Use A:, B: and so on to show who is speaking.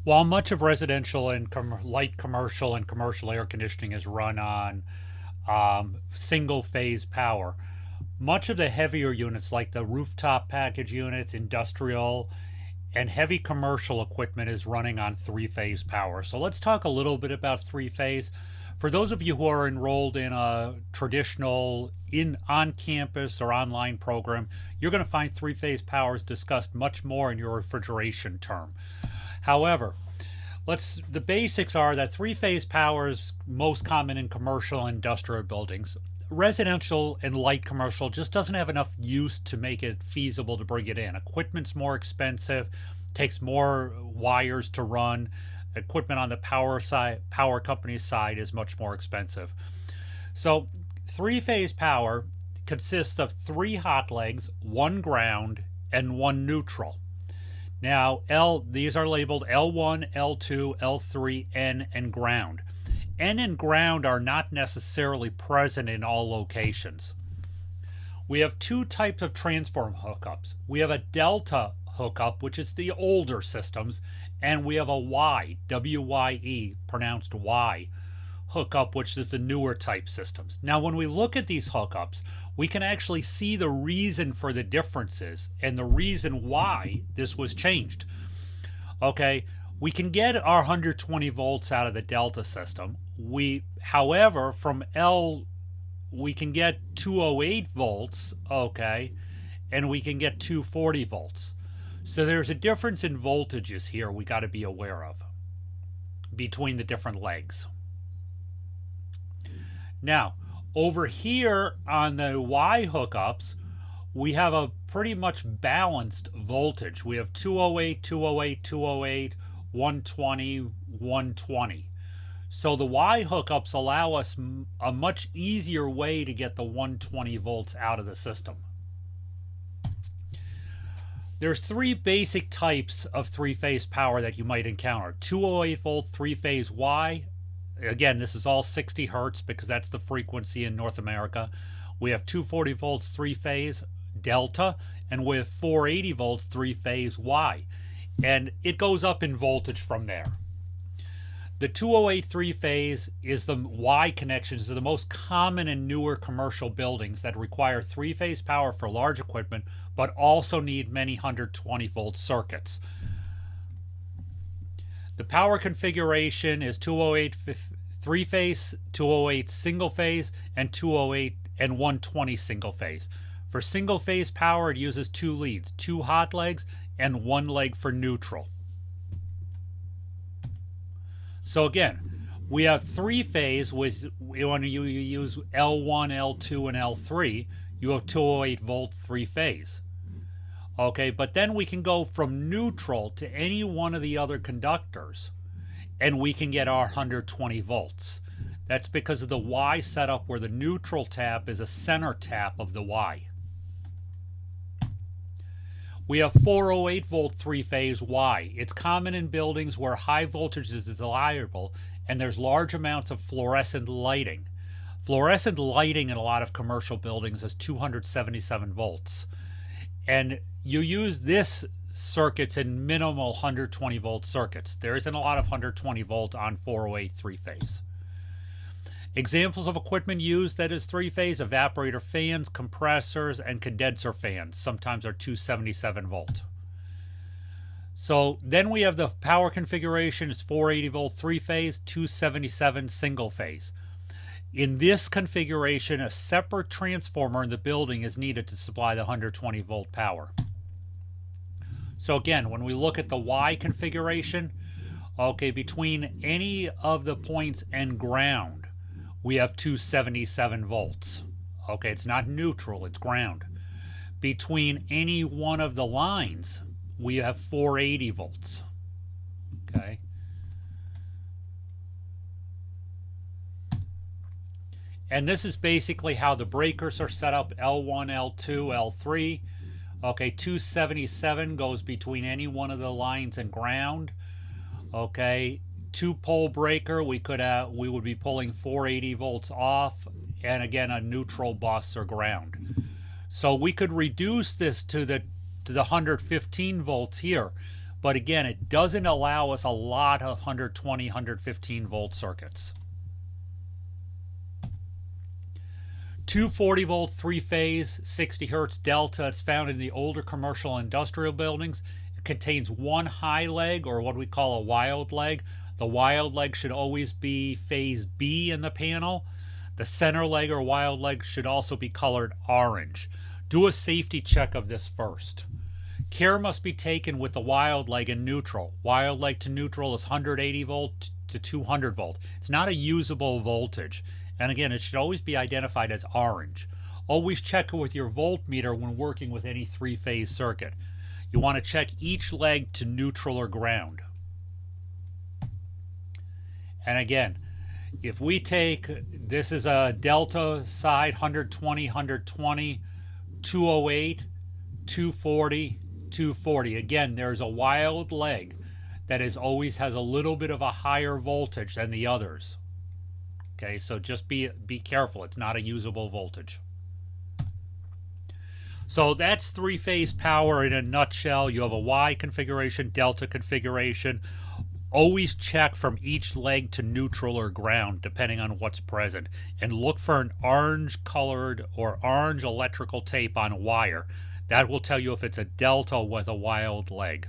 A: While much of residential and light commercial and commercial air conditioning is run on single phase power, much of the heavier units like the rooftop package units, industrial, and heavy commercial equipment is running on three-phase power. So let's talk a little bit about three-phase. For those of you who are enrolled in a traditional on-campus or online program, you're going to find three-phase power is discussed much more in your refrigeration term. However, the basics are that three-phase power is most common in commercial and industrial buildings. Residential and light commercial just doesn't have enough use to make it feasible to bring it in. Equipment's more expensive, takes more wires to run. Equipment on the power company's side is much more expensive. So three-phase power consists of three hot legs, one ground, and one neutral. Now, these are labeled L1, L2, L3, N, and ground. N and ground are not necessarily present in all locations. We have two types of transform hookups. We have a delta hookup, which is the older systems, and we have a Y, W-Y-E, pronounced Y, hookup, which is the newer type systems. Now, when we look at these hookups, we can actually see the reason for the differences and the reason why this was changed. Okay, we can get our 120 volts out of the delta system. However, from L, we can get 208 volts, okay, and we can get 240 volts. So there's a difference in voltages here we got to be aware of between the different legs. Now, over here on the Y hookups, we have a pretty much balanced voltage. We have 208, 208, 208, 120, 120. So the Y hookups allow us a much easier way to get the 120 volts out of the system. There's three basic types of three-phase power that you might encounter. 208 volt three-phase Y. Again, this is all 60 hertz because that's the frequency in North America. We have 240 volts three-phase delta, and we have 480 volts three-phase Y. And it goes up in voltage from there. The 208 three-phase is the Y connections are the most common in newer commercial buildings that require three-phase power for large equipment, but also need many 120 volt circuits. The power configuration is 208 three-phase, 208 single-phase, and 208 and 120 single-phase. For single-phase power, it uses two leads, two hot legs, and one leg for neutral. So again, we have three-phase, when you use L1, L2, and L3, you have 208 volt three-phase. Okay, but then we can go from neutral to any one of the other conductors, and we can get our 120 volts. That's because of the Y setup where the neutral tap is a center tap of the Y. We have 408 volt three-phase Y. It's common in buildings where high voltage is desirable and there's large amounts of fluorescent lighting. Fluorescent lighting in a lot of commercial buildings is 277 volts. And you use this circuits in minimal 120 volt circuits. There isn't a lot of 120 volt on 408 three-phase. Examples of equipment used that is three-phase: evaporator fans, compressors, and condenser fans. Sometimes are 277 volt. So then we have the power configuration is 480 volt three-phase, 277 single-phase. In this configuration, a separate transformer in the building is needed to supply the 120 volt power. So again, when we look at the Y configuration, okay, between any of the points and ground, we have 277 volts. Okay, it's not neutral, it's ground. Between any one of the lines, we have 480 volts. Okay. And this is basically how the breakers are set up: L1, L2, L3. Okay, 277 goes between any one of the lines and ground. Okay, two-pole breaker, we would be pulling 480 volts off, and again a neutral bus or ground. So we could reduce this to the 115 volts here, but again, it doesn't allow us a lot of 120, 115 volt circuits. 240 volt 3-phase 60 hertz delta. It's found in the older commercial industrial buildings. It contains one high leg, or what we call a wild leg. The wild leg should always be phase B in the panel. The center leg or wild leg should also be colored orange. Do a safety check of this first. Care must be taken with the wild leg in neutral. Wild leg to neutral is 180 volt to 200 volt. It's not a usable voltage. And again, it should always be identified as orange. Always check with your voltmeter when working with any 3-phase circuit. You want to check each leg to neutral or ground. And again, if we take, this is a delta side, 120, 120, 208, 240, 240. Again, there's a wild leg that always has a little bit of a higher voltage than the others. Okay, so just be careful. It's not a usable voltage. So that's 3-phase power in a nutshell. You have a Y configuration, delta configuration. Always check from each leg to neutral or ground, depending on what's present. And look for an orange colored or orange electrical tape on a wire. That will tell you if it's a delta with a wild leg.